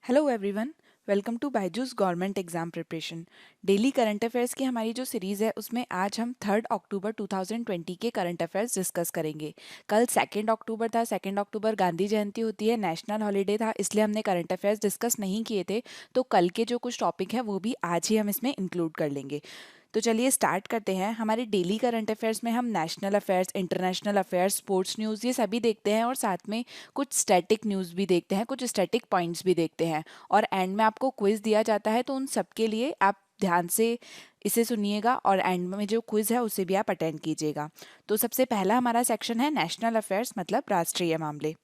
Hello everyone, welcome to Byju's government exam preparation. Daily current affairs की हमारी जो series है उसमें आज हम 3 अक्टूबर 2020 के करंट अफेयर्स डिस्कस करेंगे। कल 2 अक्टूबर था। 2 अक्टूबर गांधी जयंती होती है, नेशनल हॉलीडे था, इसलिए हमने करंट अफेयर्स डिस्कस नहीं किए थे। तो कल के जो कुछ टॉपिक हैं वो भी आज ही हम इसमें इंक्लूड कर लेंगे। तो चलिए स्टार्ट करते हैं। हमारे डेली करंट अफेयर्स में हम national affairs, international affairs, sports news ये सभी देखते हैं और साथ में कुछ स्टैटिक न्यूज़ भी देखते हैं, कुछ स्टैटिक पॉइंट्स भी देखते हैं और एंड में आपको क्विज दिया जाता है। तो उन सब के लिए आप ध्यान से इसे सुनिएगा और एंड में जो क्विज है उसे भी आप अटेंड कीजिएगा। तो सबसे पहला हमारा सेक्शन है नेशनल अफेयर्स, मतलब राष्ट्रीय मामले।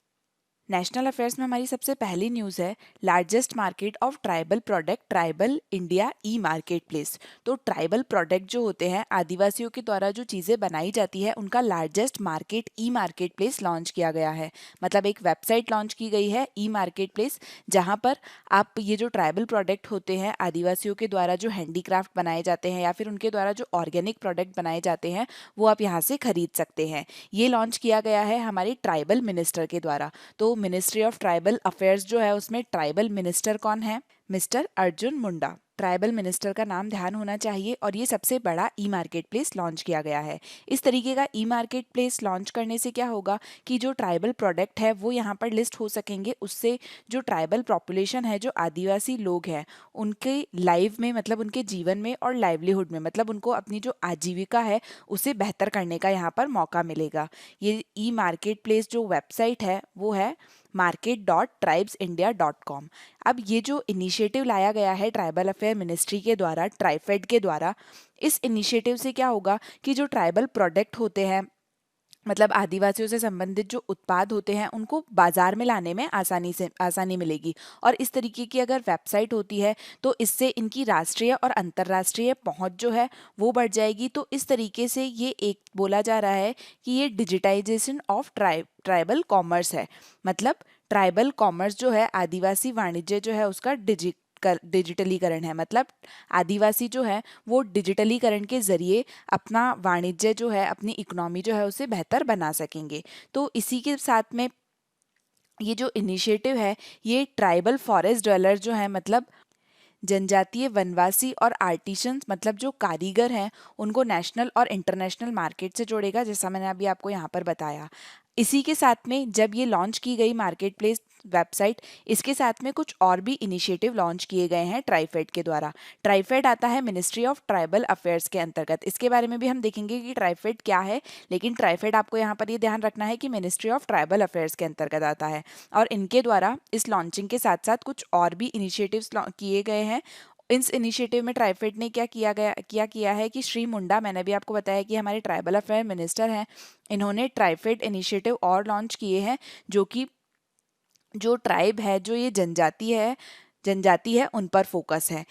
नेशनल अफेयर्स में हमारी सबसे पहली न्यूज़ है largest market of tribal product, tribal India E market place. तो ट्राइबल प्रोडक्ट जो होते हैं, आदिवासियों के द्वारा जो चीज़ें बनाई जाती है, उनका लार्जेस्ट मार्केट ई मार्केट प्लेस लॉन्च किया गया है। मतलब एक वेबसाइट लॉन्च की गई है ई मार्केट प्लेस, जहाँ पर आप ये जो ट्राइबल प्रोडक्ट होते हैं, आदिवासियों के द्वारा जो हैंडीक्राफ्ट बनाए जाते हैं या फिर उनके द्वारा जो ऑर्गेनिक प्रोडक्ट बनाए जाते हैं, वो आप यहाँ से खरीद सकते हैं। ये लॉन्च किया गया है हमारे ट्राइबल मिनिस्टर के द्वारा। तो मिनिस्ट्री ऑफ ट्राइबल अफेयर्स जो है उसमें ट्राइबल मिनिस्टर कौन है? Mister Arjun Munda. Tribal minister का नाम ध्यान होना चाहिए। और ये सबसे बड़ा ई मार्केट प्लेस लॉन्च किया गया है। इस तरीके का ई मार्केट प्लेस लॉन्च करने से क्या होगा कि जो ट्राइबल प्रोडक्ट है वो यहाँ पर लिस्ट हो सकेंगे। उससे जो ट्राइबल पॉपुलेशन है, जो आदिवासी लोग हैं, उनके लाइव में, मतलब उनके जीवन में और लाइवलीहुड में, मतलब उनको अपनी जो आजीविका है उसे बेहतर करने का यहाँ पर मौका मिलेगा। ये ई मार्केट प्लेस जो वेबसाइट है वो है market.tribesindia.com। अब ये जो इनिशिएटिव लाया गया है ट्राइबल अफेयर मिनिस्ट्री के द्वारा, ट्राइफेड के द्वारा, इस इनिशिएटिव से क्या होगा कि जो ट्राइबल प्रोडक्ट होते हैं, मतलब आदिवासियों से संबंधित जो उत्पाद होते हैं, उनको बाजार में लाने में आसानी मिलेगी। और इस तरीके की अगर वेबसाइट होती है तो इससे इनकी राष्ट्रीय और अंतर्राष्ट्रीय पहुंच जो है वो बढ़ जाएगी। तो इस तरीके से ये एक बोला जा रहा है कि ये डिजिटाइजेशन ऑफ ट्राइबल कॉमर्स है। मतलब ट्राइबल कॉमर्स जो है, आदिवासी वाणिज्य जो है, उसका डिजिटलीकरण है। मतलब आदिवासी जो है वो डिजिटलीकरण के जरिए अपना वाणिज्य जो है, अपनी इकोनॉमी जो है, उसे बेहतर बना सकेंगे। तो इसी के साथ में ये जो इनिशिएटिव है, ये ट्राइबल फॉरेस्ट ड्वेलर जो है, मतलब जनजातीय वनवासी और आर्टिशंस, मतलब जो कारीगर हैं, उनको नेशनल और इंटरनेशनल मार्केट से जोड़ेगा, जैसा मैंने अभी आपको यहाँ पर बताया। इसी के साथ में जब ये लॉन्च की गई मार्केट प्लेस वेबसाइट, इसके साथ में कुछ और भी इनिशिएटिव लॉन्च किए गए हैं ट्राइफेड के द्वारा। ट्राइफेड आता है मिनिस्ट्री ऑफ ट्राइबल अफेयर्स के अंतर्गत। इसके बारे में भी हम देखेंगे कि ट्राइफेड क्या है, लेकिन ट्राइफेड आपको यहाँ पर ये ध्यान रखना है कि मिनिस्ट्री ऑफ ट्राइबल अफेयर्स के अंतर्गत आता है। और इनके द्वारा इस लॉन्चिंग के साथ साथ कुछ और भी इनिशिएटिव्स किए गए हैं। इस इनिशिएटिव में ट्राइफेड ने क्या किया है कि श्री मुंडा, मैंने भी आपको बताया कि हमारे ट्राइबल अफेयर मिनिस्टर हैं, इन्होंने ट्राइफेड इनिशिएटिव और लॉन्च किए हैं, जो कि जो ट्राइब है, जो ये जनजाति है, उन पर फोकस है।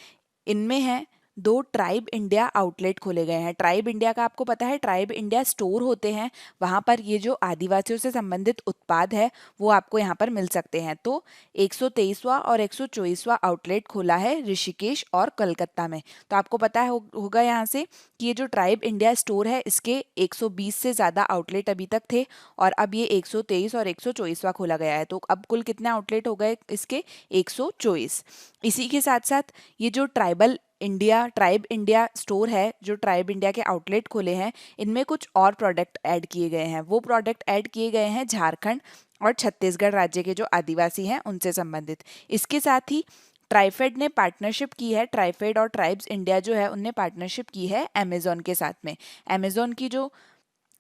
इनमें है 2 ट्राइब इंडिया आउटलेट खोले गए हैं। ट्राइब इंडिया का आपको पता है, ट्राइब इंडिया स्टोर होते हैं, वहाँ पर ये जो आदिवासियों से संबंधित उत्पाद है वो आपको यहाँ पर मिल सकते हैं। तो 123वां और 124वां आउटलेट खोला है ऋषिकेश और कलकत्ता में। तो आपको पता होगा यहाँ से कि ये जो ट्राइब इंडिया स्टोर है, इसके 120 से ज़्यादा आउटलेट अभी तक थे और अब ये 123 और 124वां खोला गया है। तो अब कुल कितने आउटलेट हो गए इसके? 124। इसी के साथ साथ ये जो ट्राइब इंडिया स्टोर है, जो ट्राइब इंडिया के आउटलेट खोले हैं, इनमें कुछ और प्रोडक्ट ऐड किए गए हैं। वो प्रोडक्ट ऐड किए गए हैं झारखंड और छत्तीसगढ़ राज्य के जो आदिवासी हैं उनसे संबंधित। इसके साथ ही ट्राइफेड ने पार्टनरशिप की है, ट्राइफेड और ट्राइब्स इंडिया जो है उनने पार्टनरशिप की है अमेजोन के साथ में। अमेजोन की जो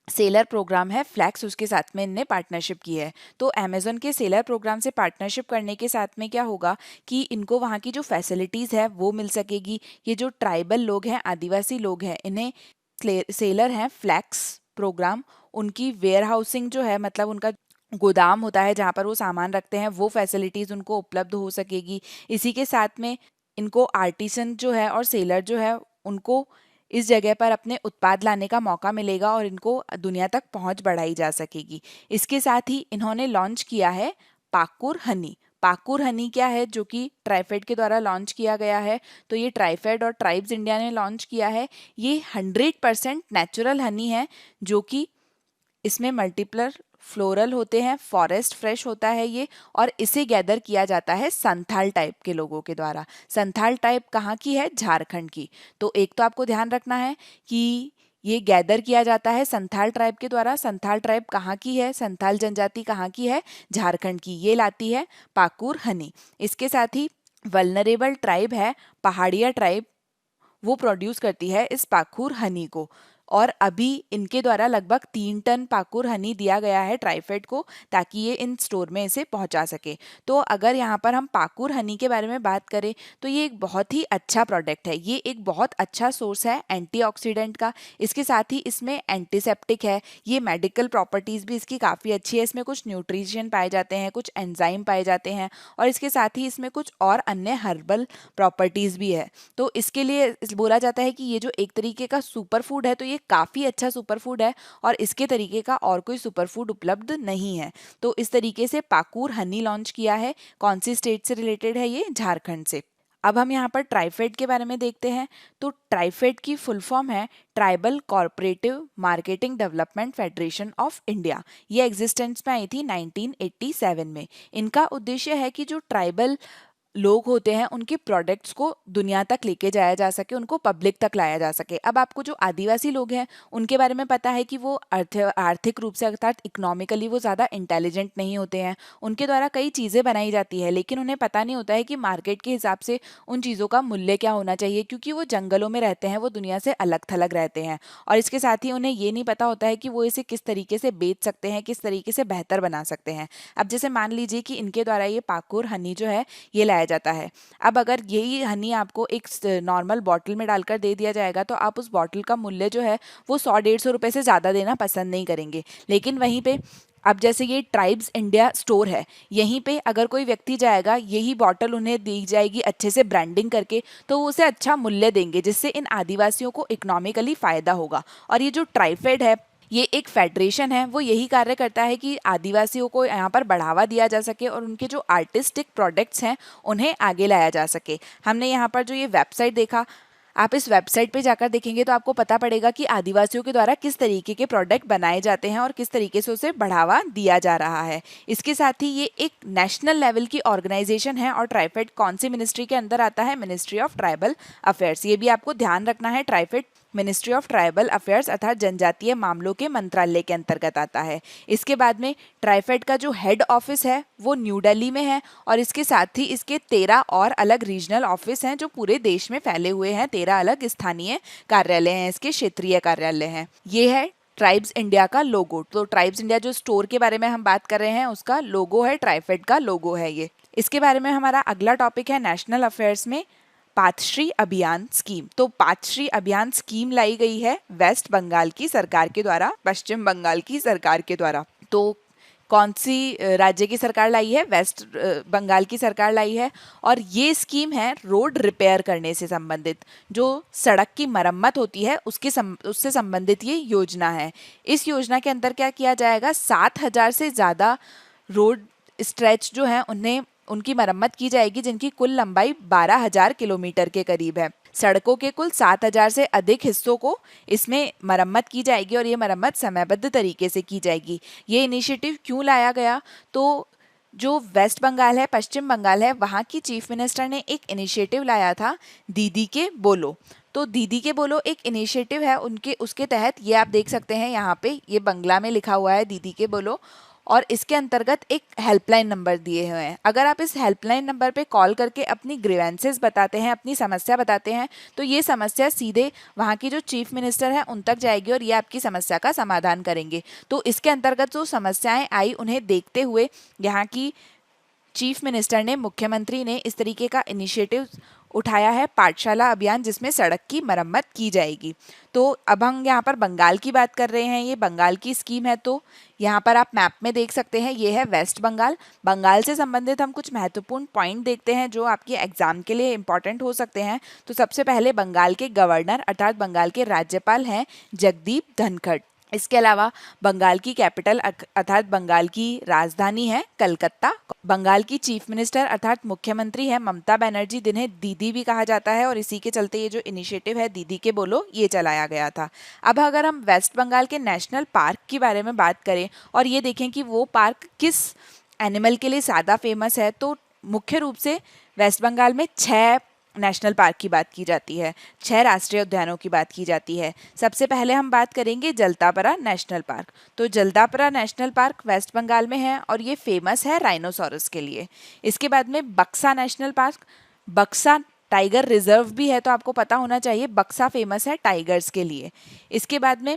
सेलर प्रोग्राम है फ्लैक्स, उसके साथ में इनने पार्टनरशिप की है। तो अमेजोन के सेलर प्रोग्राम से पार्टनरशिप करने के साथ में क्या होगा कि इनको वहाँ की जो फैसिलिटीज़ है वो मिल सकेगी। ये जो ट्राइबल लोग हैं, आदिवासी लोग हैं, इन्हें सेलर हैं फ्लैक्स प्रोग्राम, उनकी वेयर हाउसिंग जो है, मतलब उनका गोदाम होता है जहाँ पर वो सामान रखते हैं, वो फैसिलिटीज़ उनको उपलब्ध हो सकेगी। इसी के साथ में इनको आर्टिसन जो है और सेलर जो है, उनको इस जगह पर अपने उत्पाद लाने का मौका मिलेगा और इनको दुनिया तक पहुंच बढ़ाई जा सकेगी। इसके साथ ही इन्होंने लॉन्च किया है पाकुर हनी। पाकुर हनी क्या है, जो कि ट्राइफेड के द्वारा लॉन्च किया गया है। तो ये ट्राइफेड और ट्राइब्स इंडिया ने लॉन्च किया है। ये 100% नेचुरल हनी है, जो कि इसमें मल्टीपल फ्लोरल होते हैं, फॉरेस्ट फ्रेश होता है ये, और इसे गैदर किया जाता है संथाल टाइप के लोगों के द्वारा। संथाल टाइप कहाँ की है? झारखंड की। तो एक तो आपको ध्यान रखना है कि ये गैदर किया जाता है संथाल ट्राइब के द्वारा। संथाल ट्राइब कहाँ की है? संथाल जनजाति कहाँ की है? झारखंड की। ये लाती है पाकुर हनी। इसके साथ ही वल्नरेबल ट्राइब है पहाड़िया ट्राइब, वो प्रोड्यूस करती है इस पाखुर हनी को, और अभी इनके द्वारा लगभग 3 टन पाकुर हनी दिया गया है ट्राइफेड को, ताकि ये इन स्टोर में इसे पहुंचा सके। तो अगर यहाँ पर हम पाकुर हनी के बारे में बात करें तो ये एक बहुत ही अच्छा प्रोडक्ट है। ये एक बहुत अच्छा सोर्स है एंटीऑक्सीडेंट का। इसके साथ ही इसमें एंटीसेप्टिक है, ये मेडिकल प्रॉपर्टीज़ भी इसकी काफ़ी अच्छी है। इसमें कुछ न्यूट्रिशन पाए जाते हैं, कुछ एंजाइम पाए जाते हैं, और इसके साथ ही इसमें कुछ और अन्य हर्बल प्रॉपर्टीज़ भी है। तो इसके लिए बोला जाता है कि ये जो एक तरीके का सुपर फूड है, तो ये काफ़ी अच्छा सुपर फूड है, और इसके तरीके का और कोई सुपर फूड उपलब्ध नहीं है। तो इस तरीके से पाकुर हनी लॉन्च किया है। कौन सी स्टेट से रिलेटेड है ये? झारखंड से। अब हम यहाँ पर ट्राइफेड के बारे में देखते हैं। तो ट्राइफेड की फुल फॉर्म है tribal corporative marketing development federation of India. ये एग्जिस्टेंस में आई थी 1987 में। इनका उद्देश्य है कि जो ट्राइबल लोग होते हैं उनके प्रोडक्ट्स को दुनिया तक लेके जाया जा सके, उनको पब्लिक तक लाया जा सके। अब आपको जो आदिवासी लोग हैं उनके बारे में पता है कि वो आर्थिक रूप से अर्थात इकोनॉमिकली वो ज़्यादा इंटेलिजेंट नहीं होते हैं। उनके द्वारा कई चीज़ें बनाई जाती है, लेकिन उन्हें पता नहीं होता है कि मार्केट के हिसाब से उन चीज़ों का मूल्य क्या होना चाहिए, क्योंकि वो जंगलों में रहते हैं, वो दुनिया से अलग थलग रहते हैं। और इसके साथ ही उन्हें ये नहीं पता होता है कि वो इसे किस तरीके से बेच सकते हैं, किस तरीके से बेहतर बना सकते हैं। अब जैसे मान लीजिए कि इनके द्वारा ये पाकुर हनी जो है ये लाया जाता है। अब अगर यही हनी आपको एक नॉर्मल बॉटल में डालकर दे दिया जाएगा तो आप उस बॉटल का मूल्य जो है वो 100-150 रुपए से ज़्यादा देना पसंद नहीं करेंगे। लेकिन वहीं पे अब जैसे ये ट्राइब्स इंडिया स्टोर है, यहीं पे अगर कोई व्यक्ति जाएगा, यही बॉटल उन्हें दी जाएगी अच्छे से ब्रांडिंग करके, तो वो उसे अच्छा मूल्य देंगे, जिससे इन आदिवासियों को इकोनॉमिकली फ़ायदा होगा। और ये जो ट्राइफेड है ये एक फेडरेशन है, वो यही कार्य करता है कि आदिवासियों को यहाँ पर बढ़ावा दिया जा सके और उनके जो आर्टिस्टिक प्रोडक्ट्स हैं उन्हें आगे लाया जा सके। हमने यहाँ पर जो ये वेबसाइट देखा, आप इस वेबसाइट पे जाकर देखेंगे तो आपको पता पड़ेगा कि आदिवासियों के द्वारा किस तरीके के प्रोडक्ट बनाए जाते हैं और किस तरीके से उसे बढ़ावा दिया जा रहा है। इसके साथ ही ये एक नेशनल लेवल की ऑर्गेनाइजेशन है। और ट्राइफेड कौन सी मिनिस्ट्री के अंदर आता है? Ministry of tribal affairs. ये भी आपको ध्यान रखना है, TRIFED ministry of tribal affairs अर्थात जनजातीय मामलों के मंत्रालय के अंतर्गत आता है। इसके बाद में ट्राइफेड का जो हेड ऑफिस है वो न्यू दिल्ली में है, और इसके साथ ही इसके 13 और अलग रीजनल ऑफिस हैं जो पूरे देश में फैले हुए हैं। 13 अलग स्थानीय कार्यालय हैं, इसके क्षेत्रीय कार्यालय हैं। ये है ट्राइब्स इंडिया का लोगो। तो ट्राइब्स इंडिया जो स्टोर के बारे में हम बात कर रहे हैं उसका लोगो है, ट्राइफेड का लोगो है ये। इसके बारे में हमारा अगला टॉपिक है नेशनल अफेयर्स में पाथश्री अभियान स्कीम। तो पाथश्री अभियान स्कीम लाई गई है वेस्ट बंगाल की सरकार के द्वारा, पश्चिम बंगाल की सरकार के द्वारा। तो कौन सी राज्य की सरकार लाई है? वेस्ट बंगाल की सरकार लाई है। और ये स्कीम है रोड रिपेयर करने से संबंधित, जो सड़क की मरम्मत होती है उससे संबंधित ये योजना है। इस योजना के अंदर क्या किया जाएगा? 7,000 से ज़्यादा रोड स्ट्रेच जो हैं उनकी मरम्मत की जाएगी, जिनकी कुल लंबाई 12,000 किलोमीटर के करीब है। सड़कों के कुल 7,000 से अधिक हिस्सों को इसमें मरम्मत की जाएगी, और ये मरम्मत समयबद्ध तरीके से की जाएगी। ये इनिशिएटिव क्यों लाया गया? तो जो वेस्ट बंगाल है, पश्चिम बंगाल है, वहाँ की चीफ मिनिस्टर ने एक इनिशिएटिव लाया था, दीदी के बोलो। तो दीदी के बोलो एक इनिशिएटिव है उनके, उसके तहत ये आप देख सकते हैं यहाँ पे, ये बंगला में लिखा हुआ है दीदी के बोलो, और इसके अंतर्गत एक हेल्पलाइन नंबर दिए हुए हैं। अगर आप इस हेल्पलाइन नंबर पे कॉल करके अपनी ग्रीवेंसेस बताते हैं, अपनी समस्या बताते हैं, तो ये समस्या सीधे वहाँ की जो चीफ मिनिस्टर है उन तक जाएगी और ये आपकी समस्या का समाधान करेंगे। तो इसके अंतर्गत जो समस्याएं आई उन्हें देखते हुए यहाँ की चीफ मिनिस्टर ने, मुख्यमंत्री ने इस तरीके का इनिशिएटिव उठाया है, पाठशाला अभियान, जिसमें सड़क की मरम्मत की जाएगी। तो अब हम यहाँ पर बंगाल की बात कर रहे हैं, ये बंगाल की स्कीम है। तो यहाँ पर आप मैप में देख सकते हैं, ये है वेस्ट बंगाल। बंगाल से संबंधित हम कुछ महत्वपूर्ण पॉइंट देखते हैं जो आपके एग्जाम के लिए इंपॉर्टेंट हो सकते हैं। तो सबसे पहले बंगाल के गवर्नर अर्थात बंगाल के राज्यपाल हैं जगदीप धनखड़। इसके अलावा बंगाल की कैपिटल अर्थात बंगाल की राजधानी है कलकत्ता। बंगाल की चीफ मिनिस्टर अर्थात मुख्यमंत्री है ममता बनर्जी, जिन्हें दीदी भी कहा जाता है, और इसी के चलते ये जो इनिशिएटिव है दीदी के बोलो ये चलाया गया था। अब अगर हम वेस्ट बंगाल के नेशनल पार्क के बारे में बात करें और ये देखें कि वो पार्क किस एनिमल के लिए ज़्यादा फेमस है, तो मुख्य रूप से वेस्ट बंगाल में 6 नेशनल पार्क की बात की जाती है, 6 राष्ट्रीय उद्यानों की बात की जाती है। सबसे पहले हम बात करेंगे जलदापरा नेशनल पार्क। तो Jaldapara national park west Bengal में है और ये फेमस है राइनोसॉरस के लिए। इसके बाद में बक्सा नेशनल पार्क, बक्सा टाइगर रिजर्व भी है, तो आपको पता होना चाहिए बक्सा फेमस है टाइगर्स के लिए। इसके बाद में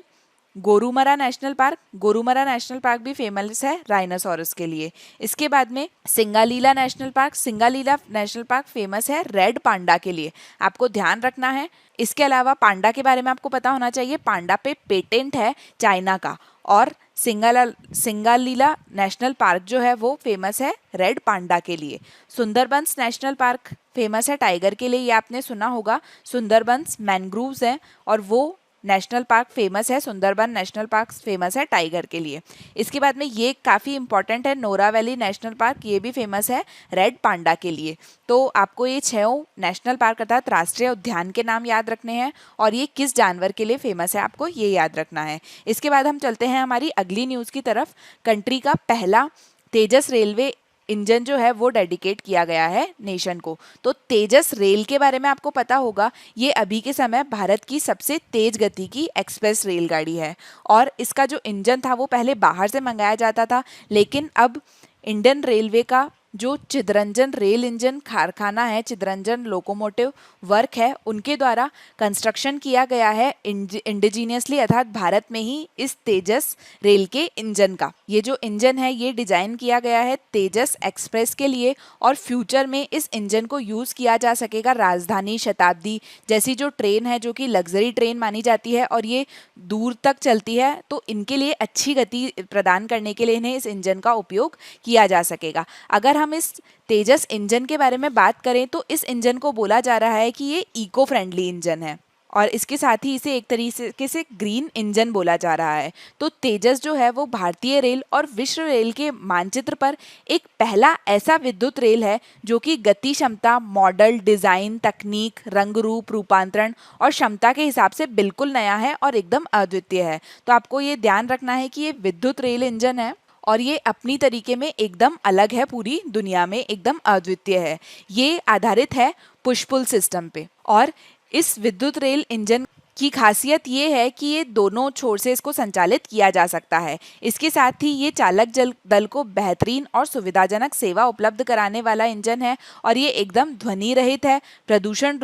Gorumara national park, Gorumara national park भी फेमस है राइनोसॉरस के लिए। इसके बाद में Singalila national park, Singalila national park famous है रेड पांडा के लिए, आपको ध्यान रखना है। इसके अलावा पांडा के बारे में आपको पता होना चाहिए, पांडा पे पेटेंट है चाइना का, और सिंगालीला नेशनल पार्क जो है वो फेमस है रेड पांडा के लिए। सुंदरबंस नेशनल पार्क फेमस है टाइगर के लिए, ये आपने सुना होगा, सुंदरबंस मैनग्रूव्स हैं और वो नेशनल पार्क फेमस है, सुंदरबन नेशनल पार्क फेमस है टाइगर के लिए। इसके बाद में ये काफ़ी इंपॉर्टेंट है, नोरा वैली नेशनल पार्क, ये भी फेमस है रेड पांडा के लिए। तो आपको ये 6 नेशनल पार्क अर्थात राष्ट्रीय उद्यान के नाम याद रखने हैं और ये किस जानवर के लिए फेमस है आपको ये याद रखना है। इसके बाद हम चलते हैं हमारी अगली न्यूज़ की तरफ। कंट्री का पहला तेजस रेलवे इंजन जो है वो डेडिकेट किया गया है नेशन को। तो तेजस रेल के बारे में आपको पता होगा, ये अभी के समय भारत की सबसे तेज गति की एक्सप्रेस रेलगाड़ी है और इसका जो इंजन था वो पहले बाहर से मंगाया जाता था, लेकिन अब इंडियन रेलवे का जो चिदरंजन रेल इंजन कारखाना है, चिदरंजन लोकोमोटिव वर्क है, उनके द्वारा कंस्ट्रक्शन किया गया है इंडिजीनियसली अर्थात भारत में ही इस तेजस रेल के इंजन का। ये जो इंजन है ये डिजाइन किया गया है तेजस एक्सप्रेस के लिए और फ्यूचर में इस इंजन को यूज किया जा सकेगा राजधानी, शताब्दी जैसी जो ट्रेन है जो कि लग्जरी ट्रेन मानी जाती है और ये दूर तक चलती है, तो इनके लिए अच्छी गति प्रदान करने के लिए इन्हें इस इंजन का उपयोग किया जा सकेगा। अगर हम इस तेजस इंजन के बारे में बात करें तो इस इंजन को बोला जा रहा है कि ये इको फ्रेंडली इंजन है और इसके साथ ही इसे एक तरीके से ग्रीन इंजन बोला जा रहा है। तो तेजस जो है वो भारतीय रेल और विश्व रेल के मानचित्र पर एक पहला ऐसा विद्युत रेल है जो कि गति क्षमता, मॉडल, डिजाइन, तकनीक, रंग रूप, रूपांतरण और क्षमता के हिसाब से बिल्कुल नया है और एकदम अद्वितीय है। तो आपको ये ध्यान रखना है कि ये विद्युत रेल इंजन है और ये अपनी तरीके में एकदम अलग है, पूरी दुनिया में एकदम अद्वितीय है। ये आधारित है पुश पुल सिस्टम पे और इस विद्युत रेल इंजन की खासियत ये है कि ये दोनों छोर से इसको संचालित किया जा सकता है। इसके साथ ही ये चालक दल को बेहतरीन और सुविधाजनक सेवा उपलब्ध कराने वाला इंजन है और ये एकदम ध्वनि रहित है, प्रदूषण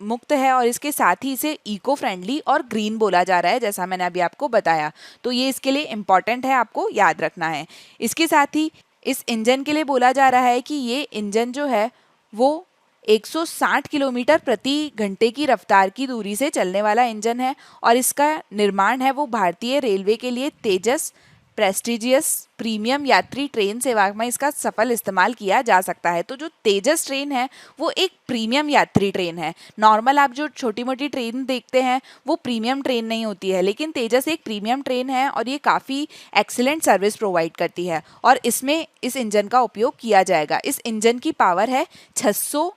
मुक्त है और इसके साथ ही इसे इको फ्रेंडली और ग्रीन बोला जा रहा है, जैसा मैंने अभी आपको बताया। तो ये इसके लिए इम्पॉर्टेंट है, आपको याद रखना है। इसके साथ ही इस इंजन के लिए बोला जा रहा है कि ये इंजन जो है वो 160 किलोमीटर प्रति घंटे की रफ्तार की दूरी से चलने वाला इंजन है और इसका निर्माण है वो भारतीय रेलवे के लिए तेजस प्रेस्टिजियस प्रीमियम यात्री ट्रेन सेवा में इसका सफल इस्तेमाल किया जा सकता है। तो जो तेजस ट्रेन है वो एक प्रीमियम यात्री ट्रेन है। नॉर्मल आप जो छोटी मोटी ट्रेन देखते हैं वो प्रीमियम ट्रेन नहीं होती है, लेकिन तेजस एक प्रीमियम ट्रेन है और ये काफ़ी एक्सीलेंट सर्विस प्रोवाइड करती है और इसमें इस इंजन का उपयोग किया जाएगा। इस इंजन की पावर है 600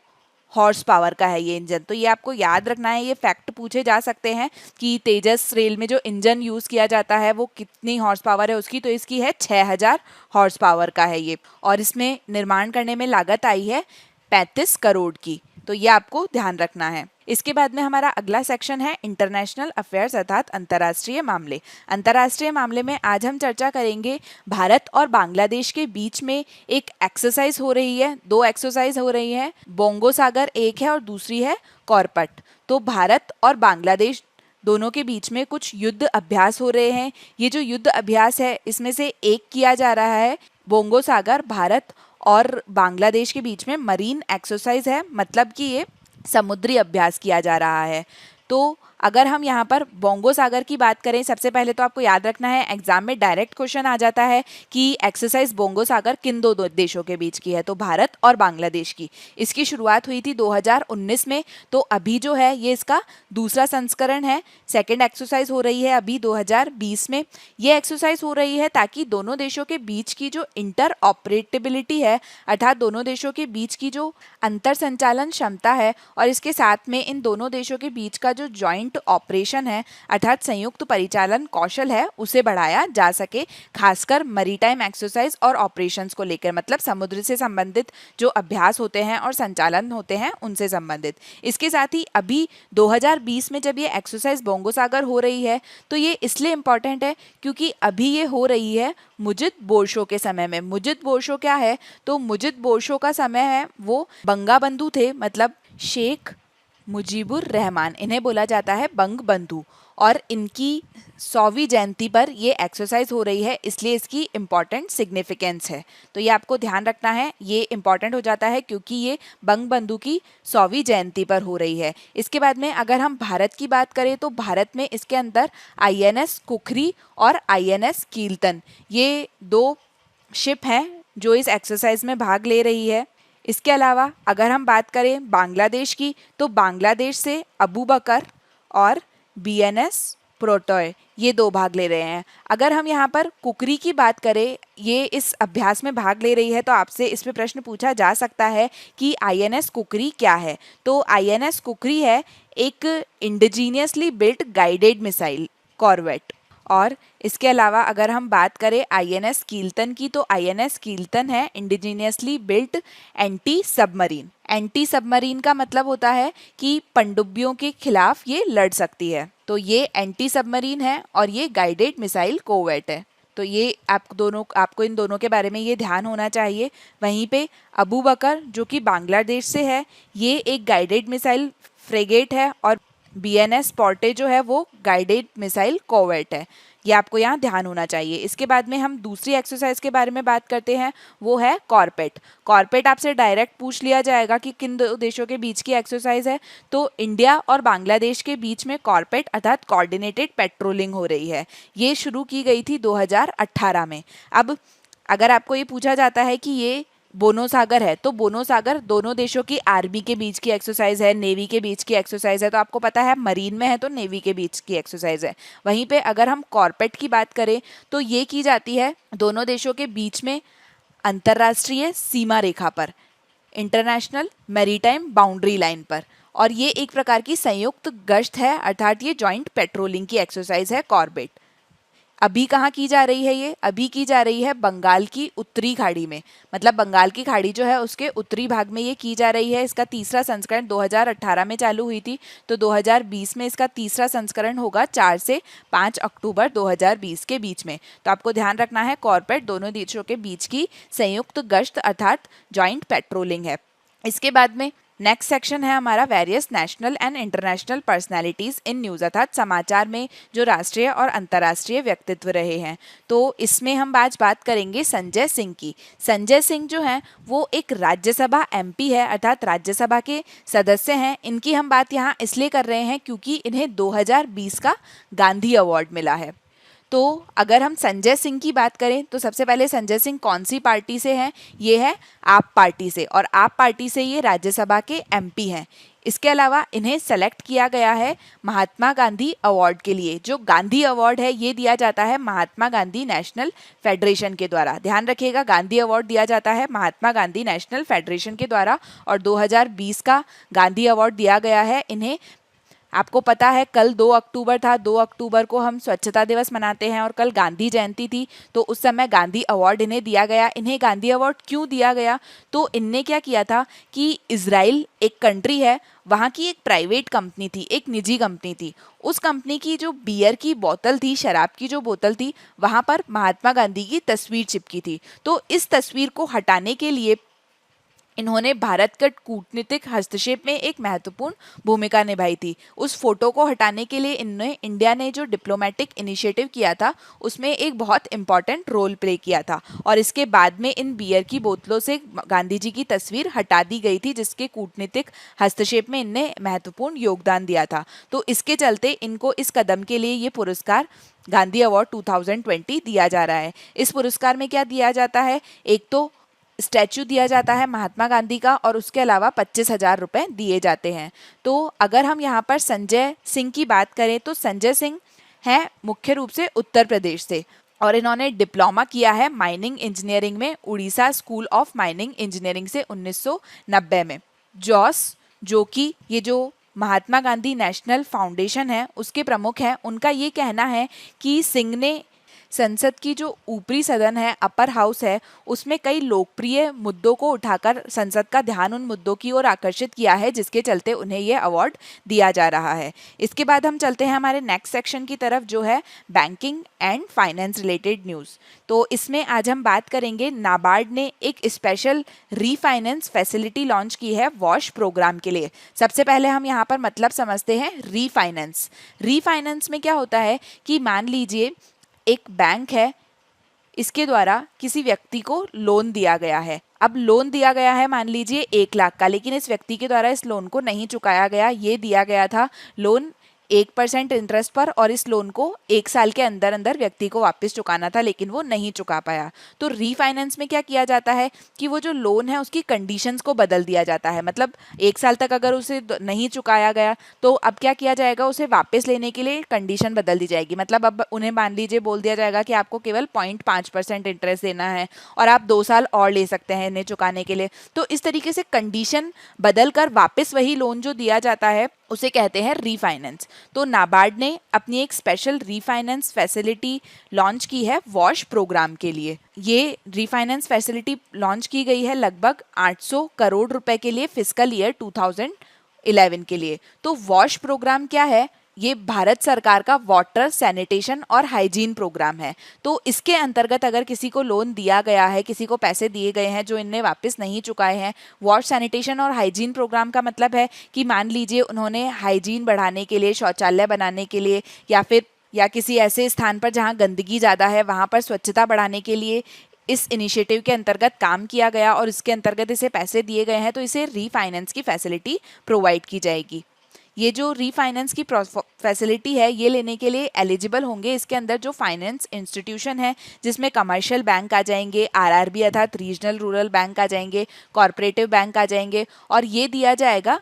हॉर्स पावर का है ये इंजन। तो ये आपको याद रखना है, ये फैक्ट पूछे जा सकते हैं कि तेजस रेल में जो इंजन यूज़ किया जाता है वो कितनी हॉर्स पावर है उसकी, तो इसकी है 6000 हॉर्स पावर का है ये और इसमें निर्माण करने में लागत आई है 35 करोड़ की। तो ये आपको ध्यान रखना है। इसके बाद में हमारा अगला सेक्शन है इंटरनेशनल अफेयर्स अर्थात अंतर्राष्ट्रीय मामले। अंतर्राष्ट्रीय मामले में आज हम चर्चा करेंगे भारत और बांग्लादेश के बीच में एक एक्सरसाइज हो रही है, 2 एक्सरसाइज हो रही है, बोंगो सागर एक है और दूसरी है कॉर्पट। तो भारत और बांग्लादेश दोनों के बीच में कुछ युद्ध अभ्यास हो रहे हैं। ये जो युद्ध अभ्यास है इसमें से एक किया जा रहा है बोंगो सागर भारत और बांग्लादेश के बीच में मरीन एक्सरसाइज है, मतलब कि ये समुद्री अभ्यास किया जा रहा है। तो अगर हम यहाँ पर बोंगो सागर की बात करें, सबसे पहले तो आपको याद रखना है, एग्जाम में डायरेक्ट क्वेश्चन आ जाता है कि एक्सरसाइज बोंगो सागर किन दो देशों के बीच की है, तो भारत और बांग्लादेश की। इसकी शुरुआत हुई थी 2019 में, तो अभी जो है ये इसका दूसरा संस्करण है, सेकेंड एक्सरसाइज हो रही है अभी 2020 में। ये एक्सरसाइज हो रही है ताकि दोनों देशों के बीच की जो इंटर ऑपरेटेबिलिटी है, अर्थात दोनों देशों के बीच की जो अंतर संचालन क्षमता है, और इसके साथ में इन दोनों देशों के बीच का जो जॉइंट ऑपरेशन है, अर्थात संयुक्त परिचालन कौशल है, उसे बढ़ाया जा सके, खासकर मरीटाइम एक्सरसाइज और ऑपरेशंस को लेकर, मतलब समुद्र से संबंधित जो अभ्यास होते हैं और संचालन होते हैं उनसे संबंधित। इसके साथ ही अभी 2020 में जब ये एक्सरसाइज बोंगो सागर हो रही है, तो ये इसलिए इम्पॉर्टेंट है क्योंकि अभी ये हो रही है मुजिद बोर्शो के समय में। मुजिद बोर्शो क्या है, तो मुजिद बोर्शो का समय है, वो बंगाबंधु थे, मतलब शेख मुजीबुर रहमान, इन्हें बोला जाता है बंग बंधु, और इनकी 100वीं जयंती पर ये एक्सरसाइज हो रही है, इसलिए इसकी इम्पॉर्टेंट सिग्निफिकेंस है। तो ये आपको ध्यान रखना है, ये इम्पॉर्टेंट हो जाता है क्योंकि ये बंग बंधु की 100वीं जयंती पर हो रही है। इसके बाद में अगर हम भारत की बात करें, तो भारत में इसके अंदर INS कुखरी और INS कीर्तन, ये दो शिप हैं जो इस एक्सरसाइज में भाग ले रही है। इसके अलावा अगर हम बात करें बांग्लादेश की, तो बांग्लादेश से अबू बकर और BNS प्रोटोय, ये दो भाग ले रहे हैं। अगर हम यहाँ पर कुकरी की बात करें, ये इस अभ्यास में भाग ले रही है, तो आपसे इस पे प्रश्न पूछा जा सकता है कि INS कुकरी क्या है। तो INS कुकरी है एक indigenously built guided missile corvette. और इसके अलावा अगर हम बात करें INS कीर्तन की, तो INS कीर्तन है indigenously built anti submarine. Anti submarine का मतलब होता है कि पनडुब्बियों के खिलाफ ये लड़ सकती है, तो ये एंटी सबमरीन है और ये गाइडेड मिसाइल कोवेट है। तो ये आपको इन दोनों के बारे में ये ध्यान होना चाहिए। वहीं पे अबू बकर जो कि बांग्लादेश से है, ये एक गाइडेड मिसाइल फ्रेगेट है, और BNS पोर्टे जो है वो गाइडेड मिसाइल कोवेट है। ये आपको यहाँ ध्यान होना चाहिए। इसके बाद में हम दूसरी एक्सरसाइज के बारे में बात करते हैं, वो है कॉर्पेट। कॉर्पेट आपसे डायरेक्ट पूछ लिया जाएगा कि किन दो देशों के बीच की एक्सरसाइज है, तो इंडिया और बांग्लादेश के बीच में कॉर्पेट अर्थात कोऑर्डिनेटेड पेट्रोलिंग हो रही है। ये शुरू की गई थी 2018 में। अब अगर आपको ये पूछा जाता है कि ये बोनो सागर है, तो बोनो सागर दोनों देशों की आर्मी के बीच की एक्सरसाइज है, नेवी के बीच की एक्सरसाइज है, तो आपको पता है मरीन में है तो नेवी के बीच की एक्सरसाइज है। वहीं पे अगर हम कॉर्पेट की बात करें, तो ये की जाती है दोनों देशों के बीच में अंतर्राष्ट्रीय सीमा रेखा पर, इंटरनेशनल मैरीटाइम बाउंड्री लाइन पर, और ये एक प्रकार की संयुक्त गश्त है, अर्थात ये जॉइंट पेट्रोलिंग की एक्सरसाइज है कॉर्बेट। अभी कहाँ की जा रही है ये? अभी की जा रही है बंगाल की उत्तरी खाड़ी में, मतलब बंगाल की खाड़ी जो है उसके उत्तरी भाग में ये की जा रही है। इसका तीसरा संस्करण 2018 में चालू हुई थी, तो 2020 में इसका तीसरा संस्करण होगा 4 से 5 अक्टूबर 2020 के बीच में। तो आपको ध्यान रखना है, कॉर्पेट दोनों देशों के बीच की संयुक्त गश्त अर्थात जॉइंट पेट्रोलिंग है। इसके बाद में नेक्स्ट सेक्शन है हमारा various national and international personalities in news, अर्थात समाचार में जो राष्ट्रीय और अंतर्राष्ट्रीय व्यक्तित्व रहे हैं। तो इसमें हम आज बात करेंगे संजय सिंह की। संजय सिंह जो हैं वो एक राज्यसभा MP है, अर्थात राज्यसभा के सदस्य हैं। इनकी हम बात यहाँ इसलिए कर रहे हैं क्योंकि इन्हें 2020 का गांधी अवार्ड मिला है। तो अगर हम संजय सिंह की बात करें, तो सबसे पहले संजय सिंह कौन सी पार्टी से हैं? ये है आप पार्टी से, और आप पार्टी से ये राज्यसभा के MP हैं। इसके अलावा इन्हें सेलेक्ट किया गया है महात्मा गांधी अवार्ड के लिए। जो गांधी अवार्ड है ये दिया जाता है महात्मा गांधी नेशनल फेडरेशन के द्वारा। ध्यान रखिएगा, गांधी अवार्ड दिया जाता है महात्मा गांधी नेशनल फेडरेशन के द्वारा, और 2020 का गांधी अवार्ड दिया गया है इन्हें। आपको पता है कल 2 अक्टूबर था, 2 अक्टूबर को हम स्वच्छता दिवस मनाते हैं, और कल गांधी जयंती थी, तो उस समय गांधी अवार्ड इन्हें दिया गया। इन्हें गांधी अवार्ड क्यों दिया गया? तो इनने क्या किया था कि इजराइल एक कंट्री है, वहाँ की एक प्राइवेट कंपनी थी, एक निजी कंपनी थी, उस कंपनी की जो बियर की बोतल थी, शराब की जो बोतल थी, वहाँ पर महात्मा गांधी की तस्वीर चिपकी थी। तो इस तस्वीर को हटाने के लिए इन्होंने भारत के कूटनीतिक हस्तक्षेप में एक महत्वपूर्ण भूमिका निभाई थी। उस फोटो को हटाने के लिए इंडिया ने जो डिप्लोमेटिक इनिशिएटिव किया था उसमें एक बहुत इंपॉर्टेंट रोल प्ले किया था, और इसके बाद में इन बियर की बोतलों से गांधी जी की तस्वीर हटा दी गई थी, जिसके कूटनीतिक हस्तक्षेप में इनने महत्वपूर्ण योगदान दिया था। तो इसके चलते इनको इस कदम के लिए ये पुरस्कार गांधी अवार्ड 2020 दिया जा रहा है। इस पुरस्कार में क्या दिया जाता है, एक तो स्टैचू दिया जाता है महात्मा गांधी का, और उसके अलावा 25,000 रुपए दिए जाते हैं। तो अगर हम यहाँ पर संजय सिंह की बात करें तो संजय सिंह हैं मुख्य रूप से उत्तर प्रदेश से, और इन्होंने डिप्लोमा किया है माइनिंग इंजीनियरिंग में Orissa school of mining engineering से 1990 में। जॉस, जो कि ये जो महात्मा गांधी नेशनल फाउंडेशन है उसके प्रमुख हैं, उनका ये कहना है कि सिंह ने संसद की जो ऊपरी सदन है, अपर हाउस है, उसमें कई लोकप्रिय मुद्दों को उठाकर संसद का ध्यान उन मुद्दों की ओर आकर्षित किया है, जिसके चलते उन्हें यह अवार्ड दिया जा रहा है। इसके बाद हम चलते हैं हमारे नेक्स्ट सेक्शन की तरफ, जो है banking and finance related news. तो इसमें आज हम बात करेंगे, नाबार्ड ने एक स्पेशल रीफाइनेंस फैसिलिटी लॉन्च की है वॉश प्रोग्राम के लिए। सबसे पहले हम यहाँ पर मतलब समझते हैं रीफाइनेंस। रीफाइनेंस में क्या होता है कि मान लीजिए एक बैंक है, इसके द्वारा किसी व्यक्ति को लोन दिया गया है। अब लोन दिया गया है मान लीजिए 1 लाख का, लेकिन इस व्यक्ति के द्वारा इस लोन को नहीं चुकाया गया। ये दिया गया था लोन 1% इंटरेस्ट पर, और इस लोन को 1 साल के अंदर अंदर व्यक्ति को वापस चुकाना था, लेकिन वो नहीं चुका पाया। तो रीफाइनेंस में क्या किया जाता है कि वो जो लोन है उसकी कंडीशंस को बदल दिया जाता है। मतलब 1 साल तक अगर उसे नहीं चुकाया गया तो अब क्या किया जाएगा, उसे वापस लेने के लिए कंडीशन बदल दी जाएगी। मतलब अब उन्हें मान लीजिए बोल दिया जाएगा कि आपको केवल 0.5% इंटरेस्ट देना है और आप 2 साल और ले सकते हैं इन्हें चुकाने के लिए। तो इस तरीके से कंडीशन बदल कर वापस वही लोन जो दिया जाता है उसे कहते हैं रीफाइनेंस। तो नाबार्ड ने अपनी एक स्पेशल रीफाइनेंस फैसिलिटी लॉन्च की है वॉश प्रोग्राम के लिए। ये रीफाइनेंस फैसिलिटी लॉन्च की गई है लगभग 800 करोड़ रुपए के लिए फिस्कल ईयर 2011 के लिए। तो वॉश प्रोग्राम क्या है, ये भारत सरकार का वाटर सैनिटेशन और हाइजीन प्रोग्राम है। तो इसके अंतर्गत अगर किसी को लोन दिया गया है, किसी को पैसे दिए गए हैं जो इनने वापस नहीं चुकाए हैं, वाटर सैनिटेशन और हाइजीन प्रोग्राम का मतलब है कि मान लीजिए उन्होंने हाइजीन बढ़ाने के लिए, शौचालय बनाने के लिए, या किसी ऐसे स्थान पर जहाँ गंदगी ज़्यादा है वहाँ पर स्वच्छता बढ़ाने के लिए इस इनिशिएटिव के अंतर्गत काम किया गया और इसके अंतर्गत इसे पैसे दिए गए हैं, तो इसे रीफाइनेंस की फैसिलिटी प्रोवाइड की जाएगी। ये जो रीफाइनेंस की फैसिलिटी है ये लेने के लिए एलिजिबल होंगे इसके अंदर जो फाइनेंस इंस्टीट्यूशन है, जिसमें कमर्शियल बैंक आ जाएंगे, आरआरबी अर्थात रीजनल रूरल बैंक आ जाएंगे, कॉरपोरेटिव बैंक आ जाएंगे, और ये दिया जाएगा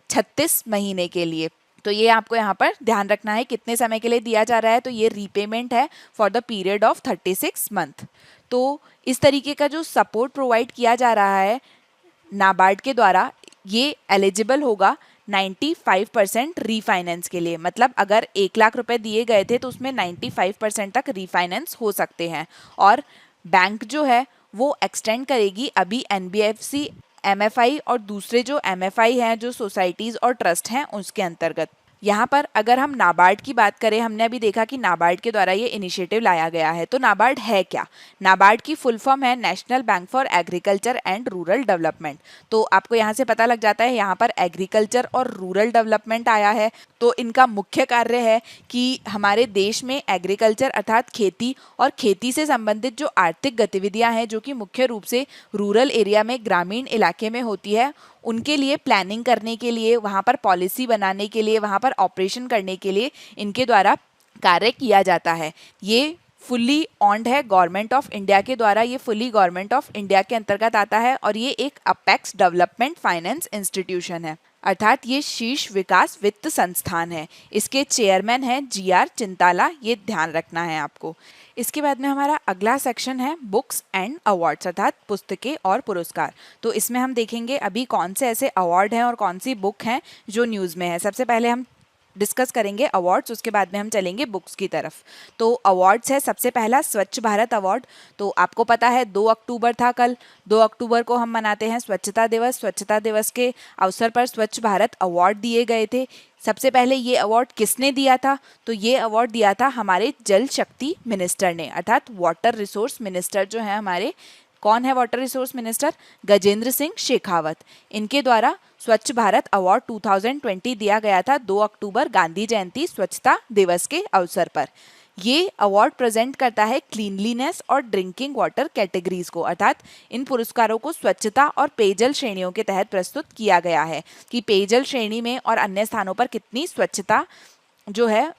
36 महीने के लिए। तो ये आपको यहाँ पर ध्यान रखना है कितने समय के लिए दिया जा रहा है। तो ये रीपेमेंट है for the period of 36 month. तो इस तरीके का जो सपोर्ट प्रोवाइड किया जा रहा है नाबार्ड के द्वारा, ये एलिजिबल होगा 95% रीफाइनेंस के लिए। मतलब अगर 1 लाख रुपए दिए गए थे तो उसमें 95% तक रीफाइनेंस हो सकते हैं। और बैंक जो है वो एक्सटेंड करेगी अभी एनबीएफसी, एमएफआई और दूसरे जो एमएफआई हैं, जो सोसाइटीज़ और ट्रस्ट हैं, उसके अंतर्गत। यहाँ पर अगर हम नाबार्ड की बात करें, हमने अभी देखा कि नाबार्ड के द्वारा ये इनिशिएटिव लाया गया है। तो नाबार्ड है क्या? नाबार्ड की फुल फॉर्म है national bank for agriculture and rural development. तो आपको यहाँ से पता लग जाता है यहाँ पर एग्रीकल्चर और रूरल डेवलपमेंट आया है। तो इनका मुख्य कार्य है कि हमारे देश में एग्रीकल्चर अर्थात खेती और खेती से संबंधित जो आर्थिक गतिविधियाँ हैं, जो कि मुख्य रूप से रूरल एरिया में, ग्रामीण इलाके में होती है, उनके लिए प्लानिंग करने के लिए, वहाँ पर पॉलिसी बनाने के लिए, वहाँ पर ऑपरेशन करने के लिए इनके द्वारा कार्य किया जाता है। ये फुल्ली ऑन्ड है गवर्नमेंट ऑफ इंडिया के द्वारा, ये फुल्ली गवर्नमेंट ऑफ इंडिया के अंतर्गत आता है, और ये एक अपेक्स डेवलपमेंट फाइनेंस इंस्टीट्यूशन है, अर्थात ये शीर्ष विकास वित्त संस्थान है। इसके चेयरमैन हैं GR चिंताला, ये ध्यान रखना है आपको। इसके बाद में हमारा अगला सेक्शन है बुक्स एंड अवार्ड्स, अर्थात पुस्तकें और पुरस्कार। तो इसमें हम देखेंगे अभी कौन से ऐसे अवार्ड हैं और कौन सी बुक हैं जो न्यूज़ में है। सबसे पहले हम डिस्कस करेंगे अवार्ड्स, उसके बाद में हम चलेंगे बुक्स की तरफ। तो अवार्ड्स है सबसे पहला स्वच्छ भारत अवार्ड। तो आपको पता है 2 अक्टूबर था कल, 2 अक्टूबर को हम मनाते हैं स्वच्छता दिवस। स्वच्छता दिवस के अवसर पर स्वच्छ भारत अवार्ड दिए गए थे। सबसे पहले ये अवार्ड किसने दिया था? तो ये अवार्ड दिया था हमारे जल शक्ति मिनिस्टर ने, अर्थात वाटर रिसोर्स मिनिस्टर जो है हमारे, कौन है water resource minister? Gajendra Singh Shekhawat. इनके द्वारा स्वच्छ भारत अवार्ड 2020 दिया गया था 2 अक्टूबर गांधी जयंती स्वच्छता दिवस के अवसर पर। ये अवार्ड प्रेजेंट करता है क्लीनलीनेस और ड्रिंकिंग वाटर कैटेगरीज को, अर्थात इन पुरस्कारों को स्वच्छता और पेयजल श्रेणियों के तहत प्रस्तुत किया गया है कि पेयजल श्रेणी में और अन्य स्थानों पर कितनी स्वच्छता जो है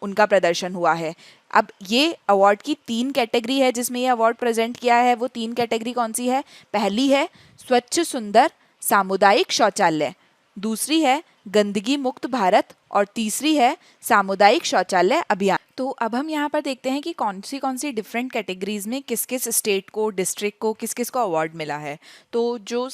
उनका प्रदर्शन हुआ है। अब ये अवार्ड की 3 कैटेगरी है जिसमें ये अवार्ड प्रेजेंट किया है। वो 3 कैटेगरी कौन सी है? पहली है स्वच्छ सुंदर सामुदायिक शौचालय, दूसरी है गंदगी मुक्त भारत और तीसरी है सामुदायिक शौचालय अभियान। तो अब हम यहाँ पर देखते हैं कि कौन सी डिफरेंट कैटेगरीज में किस किस स्टेट को, डिस्ट्रिक्ट को, किस किस को अवार्ड मिला है। तो जो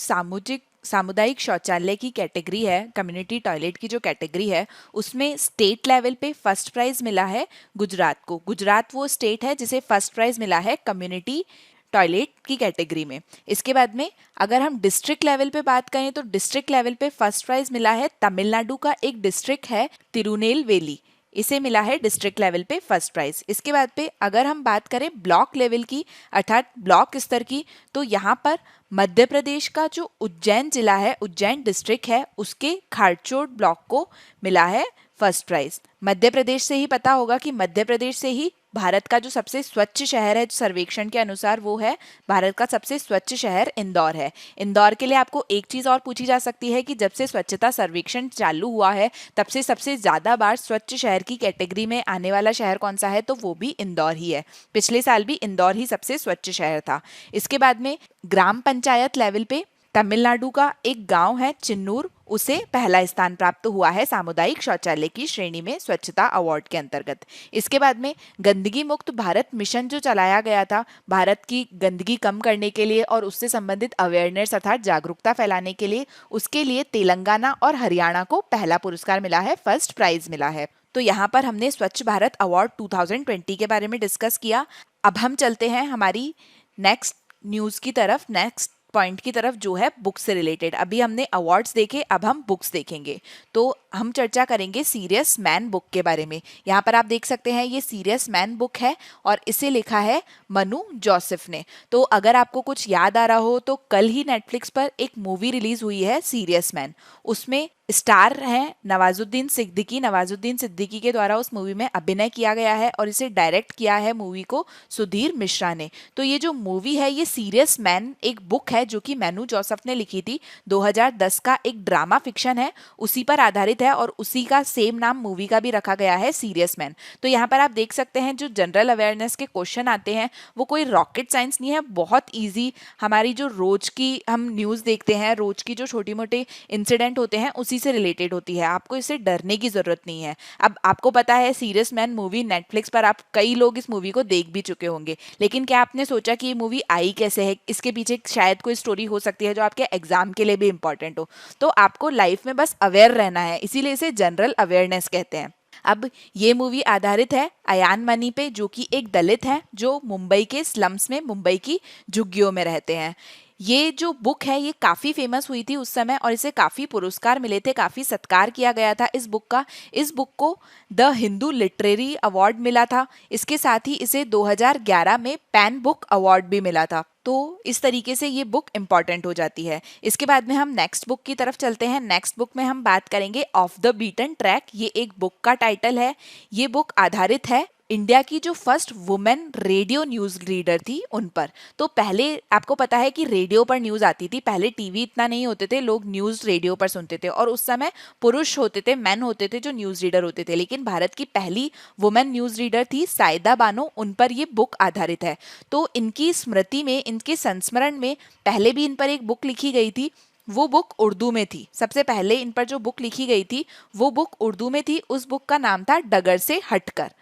सामुदायिक शौचालय की कैटेगरी है, कम्युनिटी टॉयलेट की जो कैटेगरी है, उसमें स्टेट लेवल पे फर्स्ट प्राइज मिला है गुजरात को। गुजरात वो स्टेट है जिसे फर्स्ट प्राइज मिला है कम्युनिटी टॉयलेट की कैटेगरी में। इसके बाद में अगर हम डिस्ट्रिक्ट लेवल पे बात करें तो डिस्ट्रिक्ट लेवल पे फर्स्ट प्राइज मिला है तमिलनाडु का एक डिस्ट्रिक्ट है तिरुनेलवेली, इसे मिला है डिस्ट्रिक्ट लेवल पे फर्स्ट प्राइज। इसके बाद पे अगर हम बात करें ब्लॉक लेवल की, अर्थात ब्लॉक स्तर की, तो यहाँ पर मध्य प्रदेश का जो उज्जैन जिला है, उज्जैन डिस्ट्रिक्ट है, उसके खारचोड़ ब्लॉक को मिला है फर्स्ट प्राइज। मध्य प्रदेश से ही पता होगा कि मध्य प्रदेश से ही भारत का जो सबसे स्वच्छ शहर है सर्वेक्षण के अनुसार, वो है भारत का सबसे स्वच्छ शहर इंदौर है। इंदौर के लिए आपको एक चीज और पूछी जा सकती है कि जब से स्वच्छता सर्वेक्षण चालू हुआ है तब से सबसे ज्यादा बार स्वच्छ शहर की कैटेगरी में आने वाला शहर कौन सा है, तो वो भी इंदौर ही है। पिछले साल भी इंदौर ही सबसे स्वच्छ शहर था। इसके बाद में ग्राम पंचायत लेवल पे तमिलनाडु का एक गांव है चिन्नूर, उसे पहला स्थान प्राप्त हुआ है सामुदायिक शौचालय की श्रेणी में स्वच्छता अवार्ड के अंतर्गत। इसके बाद में गंदगी मुक्त भारत मिशन जो चलाया गया था भारत की गंदगी कम करने के लिए और उससे संबंधित अवेयरनेस अर्थात जागरूकता फैलाने के लिए, उसके लिए तेलंगाना और हरियाणा को पहला पुरस्कार मिला है, फर्स्ट प्राइज मिला है। तो यहाँ पर हमने स्वच्छ भारत अवार्ड 2020 के बारे में डिस्कस किया। अब हम चलते हैं हमारी नेक्स्ट न्यूज की तरफ, नेक्स्ट पॉइंट की तरफ, जो है बुक से रिलेटेड। अभी हमने अवार्ड्स देखे, अब हम बुक्स देखेंगे। तो हम चर्चा करेंगे सीरियस मैन बुक के बारे में। यहाँ पर आप देख सकते हैं ये सीरियस मैन बुक है और इसे लिखा है मनु जोसेफ ने। तो अगर आपको कुछ याद आ रहा हो तो कल ही नेटफ्लिक्स पर एक मूवी रिलीज हुई है सीरियस मैन, उसमें स्टार हैं नवाजुद्दीन सिद्दीकी। नवाजुद्दीन सिद्दीकी के द्वारा उस मूवी में अभिनय किया गया है और इसे डायरेक्ट किया है मूवी को सुधीर मिश्रा ने। तो ये जो मूवी है ये सीरियस मैन एक बुक है जो कि मैनू जोसेफ ने लिखी थी। 2010 का एक ड्रामा फिक्शन है, उसी पर आधारित है और उसी का सेम नाम मूवी का भी रखा गया है सीरियस मैन। तो यहाँ पर आप देख सकते हैं जो जनरल अवेयरनेस के क्वेश्चन आते हैं वो कोई रॉकेट साइंस नहीं है, बहुत ईजी। हमारी जो रोज की हम न्यूज़ देखते हैं, रोज की जो छोटी मोटी इंसिडेंट होते हैं उसी से रिलेटेड होती है, आपको इससे डरने की जरूरत नहीं है। अब आपको पता है सीरियस मैन मूवी नेटफ्लिक्स पर, आप कई लोग इस मूवी को देख भी चुके होंगे, लेकिन क्या आपने सोचा कि ये मूवी आई कैसे है? इसके पीछे शायद कोई स्टोरी हो सकती है जो आपके एग्जाम के लिए भी इंपॉर्टेंट हो। तो आपको लाइफ में बस अवेयर रहना है, इसीलिए इसे जनरल अवेयरनेस कहते हैं। अब ये मूवी आधारित है अयान मनी पे, जो कि एक दलित है जो मुंबई के स्लम्स में, मुंबई की झुग्गियों में रहते हैं। ये जो बुक है ये काफ़ी फेमस हुई थी उस समय और इसे काफ़ी पुरस्कार मिले थे, काफ़ी सत्कार किया गया था इस बुक का। इस बुक को द हिंदू लिटरेरी अवार्ड मिला था। इसके साथ ही इसे 2011 में पैन बुक अवार्ड भी मिला था। तो इस तरीके से ये बुक इंपॉर्टेंट हो जाती है। इसके बाद में हम नेक्स्ट बुक की तरफ चलते हैं। नेक्स्ट बुक में हम बात करेंगे ऑफ द बीटन ट्रैक। ये एक बुक का टाइटल है। ये बुक आधारित है इंडिया की जो first women radio news reader थी उन पर। तो पहले आपको पता है कि रेडियो पर न्यूज आती थी, पहले टीवी इतना नहीं होते थे, लोग न्यूज रेडियो पर सुनते थे और उस समय पुरुष होते थे, मैन होते थे जो न्यूज रीडर होते थे। लेकिन भारत की पहली वुमेन न्यूज रीडर थी साइदा बानो, उन पर ये बुक आधारित है। तो इनकी स्मृति में, इनके संस्मरण में पहले भी इन पर एक बुक लिखी गई थी, वो बुक उर्दू में थी। सबसे पहले इन पर जो बुक लिखी गई थी वो बुक उर्दू में थी। उस बुक का नाम था डगर से हटकर।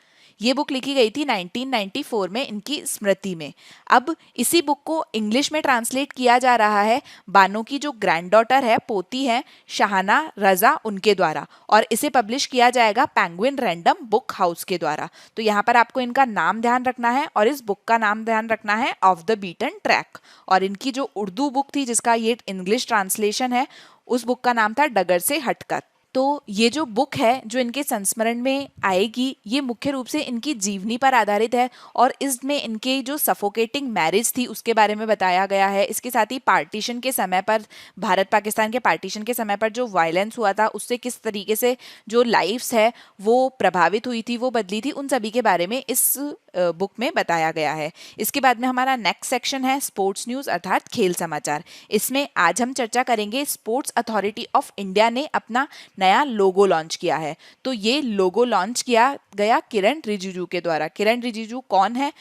ये बुक लिखी गई थी 1994 में इनकी स्मृति में। अब इसी बुक को इंग्लिश में ट्रांसलेट किया जा रहा है बानो की जो ग्रैंड डॉटर है, पोती है शाहाना रजा, उनके द्वारा, और इसे पब्लिश किया जाएगा पेंगुइन रैंडम बुक हाउस के द्वारा। तो यहाँ पर आपको इनका नाम ध्यान रखना है और इस बुक का नाम ध्यान रखना है ऑफ द बीटन ट्रैक। और इनकी जो उर्दू बुक थी जिसका ये इंग्लिश ट्रांसलेशन है, उस बुक का नाम था डगर से हटकर। तो ये जो बुक है जो इनके संस्मरण में आएगी, ये मुख्य रूप से इनकी जीवनी पर आधारित है और इसमें इनके जो सफोकेटिंग मैरिज थी उसके बारे में बताया गया है। इसके साथ ही पार्टीशन के समय पर, भारत पाकिस्तान के पार्टीशन के समय पर जो वायलेंस हुआ था उससे किस तरीके से जो लाइफ्स है वो प्रभावित हुई थी, वो बदली थी, उन सभी के बारे में इस बुक में बताया गया है। इसके बाद में हमारा नेक्स्ट सेक्शन है स्पोर्ट्स न्यूज़ अर्थात खेल समाचार। इसमें आज हम चर्चा करेंगे स्पोर्ट्स अथॉरिटी ऑफ इंडिया ने अपना नया लोगो लॉन्च किया है। तो ये लोगो लॉन्च किया गया किरण रिजिजू के द्वारा। किरण रिजिजू कौन है?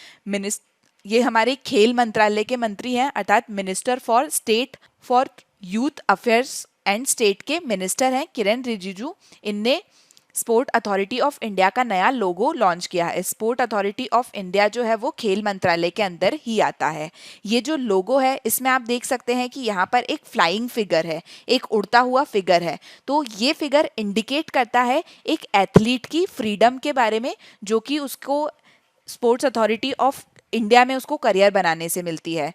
ये हमारे खेल मंत्रालय के मंत्री हैं, अर्थात minister for state for youth affairs and state के मिनिस्टर हैं किरण रिजिजू। इनने स्पोर्ट अथॉरिटी ऑफ इंडिया का नया लोगो लॉन्च किया है। स्पोर्ट अथॉरिटी ऑफ इंडिया जो है वो खेल मंत्रालय के अंदर ही आता है। ये जो लोगो है इसमें आप देख सकते हैं कि यहाँ पर एक फ्लाइंग फिगर है, एक उड़ता हुआ फिगर है। तो ये फिगर इंडिकेट करता है एक एथलीट की फ्रीडम के बारे में, जो कि उसको स्पोर्ट्स अथॉरिटी ऑफ इंडिया में उसको करियर बनाने से मिलती है।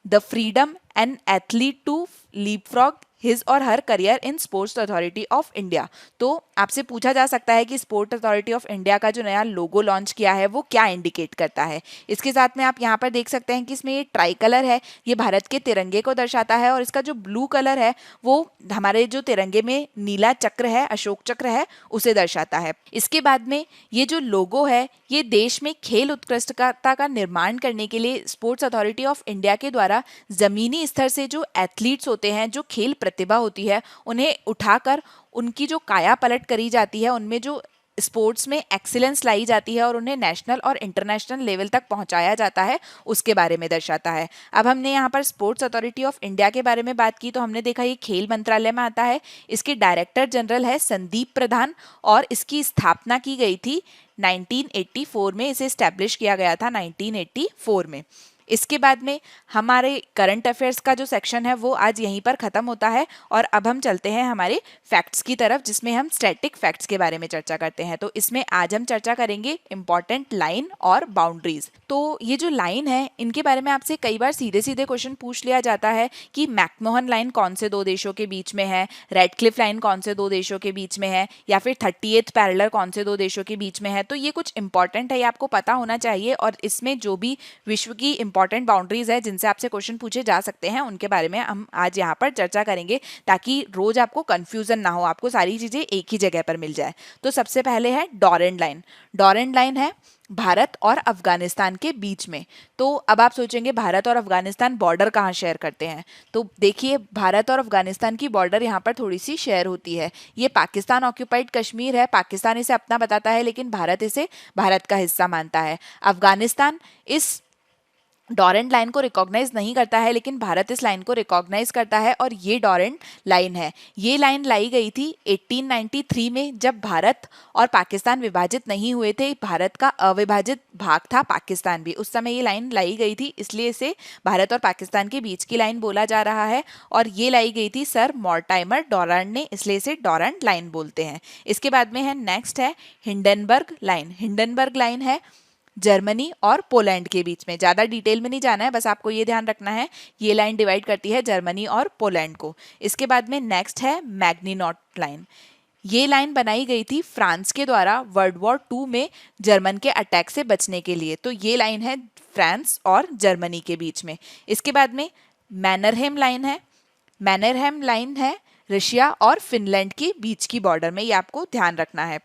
The freedom an athlete to leapfrog his or her career in sports authority of India. तो आपसे पूछा जा सकता है कि स्पोर्ट अथॉरिटी ऑफ इंडिया का जो नया लोगो लॉन्च किया है वो क्या इंडिकेट करता है। इसके साथ में आप यहाँ पर देख सकते हैं कि इसमें ये ट्राई कलर है, ये भारत के तिरंगे को दर्शाता है, और इसका जो ब्लू कलर है वो हमारे जो तिरंगे में नीला चक्र है, अशोक चक्र है, उसे दर्शाता है। इसके बाद में ये जो लोगो है ये देश में खेल उत्कृष्टता का निर्माण करने के लिए स्पोर्ट्स अथॉरिटी ऑफ इंडिया के द्वारा जमीनी स्तर से जो एथलीट्स होते हैं, जो खेल प्रतिभा होती है, उन्हें उठाकर उनकी जो काया पलट करी जाती है, उनमें जो स्पोर्ट्स में एक्सीलेंस लाई जाती है और उन्हें नेशनल और इंटरनेशनल लेवल तक पहुंचाया जाता है, उसके बारे में दर्शाता है। अब हमने यहाँ पर स्पोर्ट्स अथॉरिटी ऑफ इंडिया के बारे में बात की तो हमने देखा ये खेल मंत्रालय में आता है। इसके डायरेक्टर जनरल है संदीप प्रधान और इसकी स्थापना की गई थी 1984 में। इसे स्टैब्लिश किया गया था 1984 में। इसके बाद में हमारे करंट अफेयर्स का जो सेक्शन है वो आज यहीं पर ख़त्म होता है और अब हम चलते हैं हमारे फैक्ट्स की तरफ, जिसमें हम स्टैटिक फैक्ट्स के बारे में चर्चा करते हैं। तो इसमें आज हम चर्चा करेंगे इंपॉर्टेंट लाइन और बाउंड्रीज। तो ये जो लाइन है इनके बारे में आपसे कई बार सीधे सीधे क्वेश्चन पूछ लिया जाता है कि मैकमोहन लाइन कौन से दो देशों के बीच में है, रेडक्लिफ लाइन कौन से दो देशों के बीच में है, या फिर 38th पैरेलल कौन से दो देशों के बीच में है। तो ये कुछ इंपॉर्टेंट है, ये आपको पता होना चाहिए, और इसमें जो भी विश्व की इंपॉर्टेंट बाउंड्रीज है जिनसे आपसे क्वेश्चन पूछे जा सकते हैं उनके बारे में हम आज यहाँ पर चर्चा करेंगे, ताकि रोज आपको कंफ्यूजन ना हो, आपको सारी चीजें एक ही जगह पर मिल जाए। तो सबसे पहले है डोरेंट लाइन। डोरेंट लाइन है भारत और अफगानिस्तान के बीच में। तो अब आप सोचेंगे भारत और अफगानिस्तान बॉर्डर कहाँ शेयर करते हैं, तो देखिए भारत और अफगानिस्तान की बॉर्डर यहाँ पर थोड़ी सी शेयर होती है। ये पाकिस्तान ऑक्यूपाइड कश्मीर है, पाकिस्तान इसे अपना बताता है लेकिन भारत इसे भारत का हिस्सा मानता है। अफगानिस्तान इस डोरेंट लाइन को रिकॉग्नाइज नहीं करता है लेकिन भारत इस लाइन को रिकॉग्नाइज करता है, और ये डोरेंट लाइन है। ये लाइन लाई गई थी 1893 में, जब भारत और पाकिस्तान विभाजित नहीं हुए थे। भारत का अविभाजित भाग था पाकिस्तान भी, उस समय ये लाइन लाई गई थी, इसलिए इसे भारत और पाकिस्तान के बीच की लाइन बोला जा रहा है। और ये लाई गई थी सर मॉर्टाइमर डोरांट ने, इसलिए इसे डोरांट लाइन बोलते हैं। इसके बाद में है नेक्स्ट है हिंडनबर्ग लाइन। हिंडनबर्ग लाइन है जर्मनी और पोलैंड के बीच में। ज़्यादा डिटेल में नहीं जाना है, बस आपको ये ध्यान रखना है ये लाइन डिवाइड करती है जर्मनी और पोलैंड को। इसके बाद में नेक्स्ट है मैग्नीनॉट लाइन। ये लाइन बनाई गई थी फ्रांस के द्वारा वर्ल्ड वॉर 2 में जर्मन के अटैक से बचने के लिए। तो ये लाइन है फ्रांस और जर्मनी के बीच में। इसके बाद में मैनरहेम लाइन है। मैनरहेम लाइन है रशिया और फिनलैंड के बीच की बॉर्डर में, ये आपको ध्यान रखना है।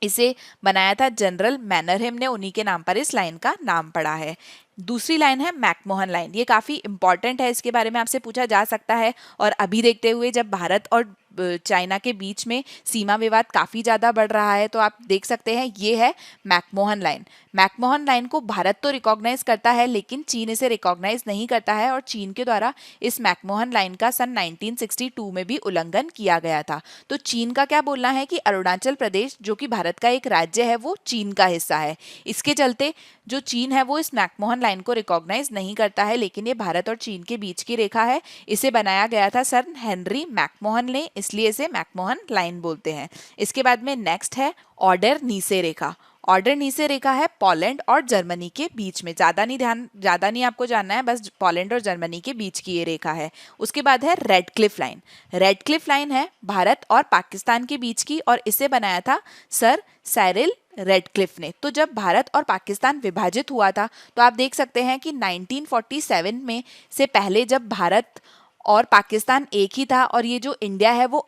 इसे बनाया था जनरल मैनरहेम ने, उन्हीं के नाम पर इस लाइन का नाम पड़ा है। दूसरी लाइन है मैकमोहन लाइन। ये काफ़ी इंपॉर्टेंट है, इसके बारे में आपसे पूछा जा सकता है। और अभी देखते हुए जब भारत और चाइना के बीच में सीमा विवाद काफ़ी ज़्यादा बढ़ रहा है, तो आप देख सकते हैं ये है मैकमोहन लाइन। मैकमोहन लाइन को भारत तो रिकॉग्नाइज करता है लेकिन चीन इसे रिकॉग्नाइज नहीं करता है, और चीन के द्वारा इस मैकमोहन लाइन का सन 1962 में भी उल्लंघन किया गया था। तो चीन का क्या बोलना है कि अरुणाचल प्रदेश जो कि भारत का एक राज्य है वो चीन का हिस्सा है। इसके चलते जो चीन है वो इस मैकमोहन लाइन को रिकॉग्नाइज नहीं करता है, लेकिन ये भारत और चीन के बीच की रेखा है। इसे बनाया गया था सर हेनरी मैकमोहन ने, इसलिए इसे मैकमोहन लाइन बोलते हैं। इसके बाद में नेक्स्ट है ऑर्डर नीसे रेखा। ऑर्डर नीचे रेखा है पोलैंड और जर्मनी के बीच में, ज्यादा नहीं आपको जानना है, बस पोलैंड और जर्मनी के बीच की ये रेखा है। उसके बाद है रेडक्लिफ लाइन। रेडक्लिफ लाइन है भारत और पाकिस्तान के बीच की और इसे बनाया था सर साइरिल रेडक्लिफ ने। तो जब भारत और पाकिस्तान विभाजित हुआ था तो आप देख सकते हैं कि 1947 में से पहले जब भारत और पाकिस्तान एक ही था और ये जो इंडिया है वो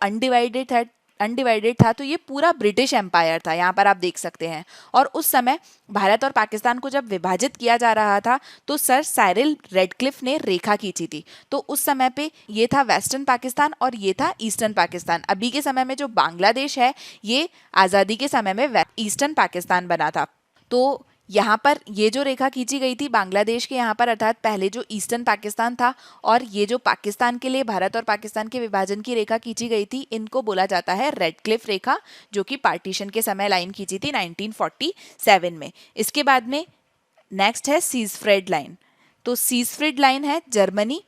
अनडिवाइडेड था, तो ये पूरा ब्रिटिश एम्पायर था, यहाँ पर आप देख सकते हैं। और उस समय भारत और पाकिस्तान को जब विभाजित किया जा रहा था तो सर साइरिल रेडक्लिफ ने रेखा खींची थी। तो उस समय पे ये था वेस्टर्न पाकिस्तान और ये था ईस्टर्न पाकिस्तान। अभी के समय में जो बांग्लादेश है ये आज़ादी के समय में ईस्टर्न पाकिस्तान बना था। तो यहाँ पर ये जो रेखा खींची गई थी बांग्लादेश के यहाँ पर, अर्थात पहले जो ईस्टर्न पाकिस्तान था और ये जो पाकिस्तान के लिए भारत और पाकिस्तान के विभाजन की रेखा खींची गई थी, इनको बोला जाता है रेडक्लिफ रेखा, जो कि पार्टीशन के समय लाइन खींची थी 1947 में। इसके बाद में नेक्स्ट है सीजफ्रेड लाइन। तो सीजफ्रेड लाइन है जर्मनी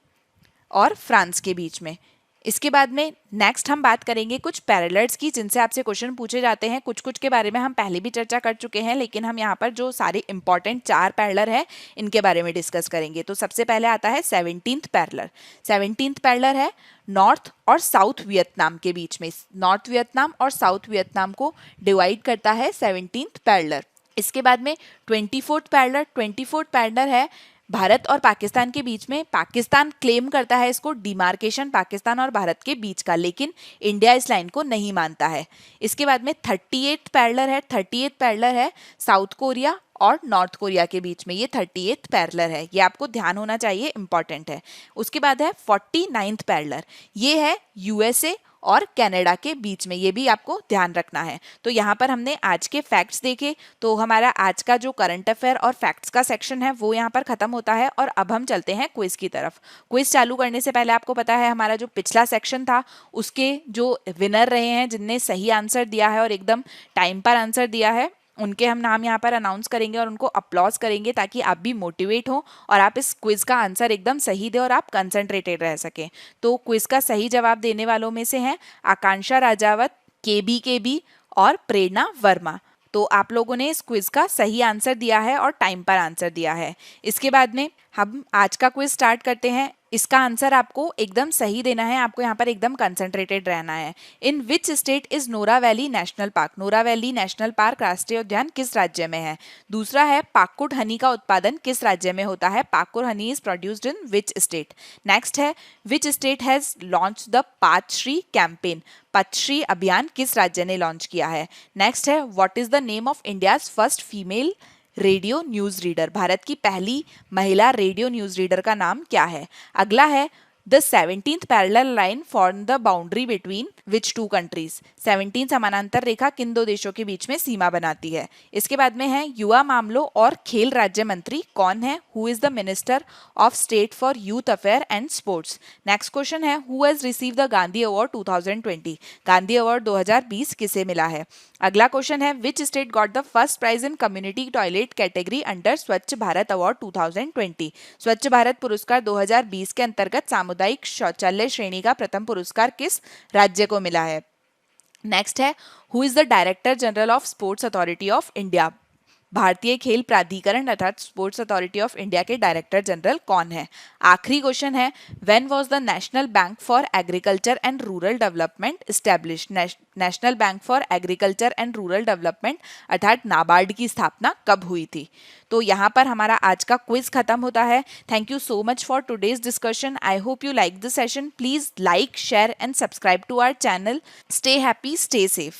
और फ्रांस के बीच में। इसके बाद में नेक्स्ट हम बात करेंगे कुछ पैरेलल्स की, जिनसे आपसे क्वेश्चन पूछे जाते हैं। कुछ कुछ के बारे में हम पहले भी चर्चा कर चुके हैं, लेकिन हम यहाँ पर जो सारे इंपॉर्टेंट 4 पैरेलल है इनके बारे में डिस्कस करेंगे। तो सबसे पहले आता है 17th पैरेलल। 17th पैरेलल है नॉर्थ और साउथ वियतनाम के बीच में। नॉर्थ वियतनाम और साउथ वियतनाम को डिवाइड करता है 17th पैरेलल। इसके बाद में 24th पैरेलल। 24th पैरेलल है भारत और पाकिस्तान के बीच में। पाकिस्तान क्लेम करता है इसको डिमार्केशन पाकिस्तान और भारत के बीच का, लेकिन इंडिया इस लाइन को नहीं मानता है। इसके बाद में 38th पैरेलल है। 38th पैरेलल है साउथ कोरिया और नॉर्थ कोरिया के बीच में। ये 38th पैरेलल है, ये आपको ध्यान होना चाहिए, इंपॉर्टेंट है। उसके बाद है 49th पैरेलल। ये है यूएसए और कनाडा के बीच में, ये भी आपको ध्यान रखना है। तो यहाँ पर हमने आज के फैक्ट्स देखे, तो हमारा आज का जो करंट अफेयर और फैक्ट्स का सेक्शन है वो यहाँ पर खत्म होता है। और अब हम चलते हैं क्विज की तरफ। क्विज चालू करने से पहले आपको पता है हमारा जो पिछला सेक्शन था उसके जो विनर रहे हैं, जिनने सही आंसर दिया है और एकदम टाइम पर आंसर दिया है, उनके हम नाम यहाँ पर अनाउंस करेंगे और उनको अप्लॉज करेंगे, ताकि आप भी मोटिवेट हो और आप इस क्विज का आंसर एकदम सही दें और आप कंसंट्रेटेड रह सकें। तो क्विज का सही जवाब देने वालों में से हैं आकांक्षा राजावत, केबी और प्रेरणा वर्मा। तो आप लोगों ने इस क्विज का सही आंसर दिया है और टाइम पर आंसर दिया है। इसके बाद में हम आज का क्विज स्टार्ट करते हैं। इसका आंसर आपको एकदम सही देना है, आपको यहाँ पर एकदम कंसंट्रेटेड रहना है। In which state is Neora valley national park? Neora valley national park राष्ट्रीय उद्यान किस राज्य में है? दूसरा है पाकुड़ हनी का उत्पादन किस राज्य में होता है? Pakur honey is produced in which state? Next है which state has launch the Pathashree campaign? Pathashree अभियान किस राज्य ने लॉन्च किया है? नेक्स्ट है what is the name of India's first female radio news reader? भारत की पहली महिला रेडियो न्यूज रीडर का नाम क्या है? अगला है the 17th parallel line form the boundary between which two countries? 17 समानांतर रेखा किन दो देशों के बीच में सीमा बनाती है? इसके बाद में है युवा मामलों और खेल राज्य मंत्री कौन है? Who is the minister of state for youth affair and sports? Next question है who has receive the Gandhi award 2020? Gandhi award 2020 किसे मिला है? अगला क्वेश्चन है which state got the first prize in community toilet category under Swachh Bharat award 2020? स्वच्छ भारत पुरस्कार 2020 के अंतर्गत सामुदायिक शौचालय श्रेणी का प्रथम पुरस्कार किस राज्य को मिला है? नेक्स्ट है who is the director general of sports authority of India? भारतीय खेल प्राधिकरण अर्थात स्पोर्ट्स अथॉरिटी ऑफ इंडिया के डायरेक्टर जनरल कौन है? आखिरी क्वेश्चन है when was the national bank for agriculture and rural development established? National bank for agriculture and rural development अर्थात नाबार्ड की स्थापना कब हुई थी? तो यहाँ पर हमारा आज का क्विज खत्म होता है। Thank you so much for today's discussion. I hope you like the session. Please like, share and subscribe to our channel. Stay happy, stay safe.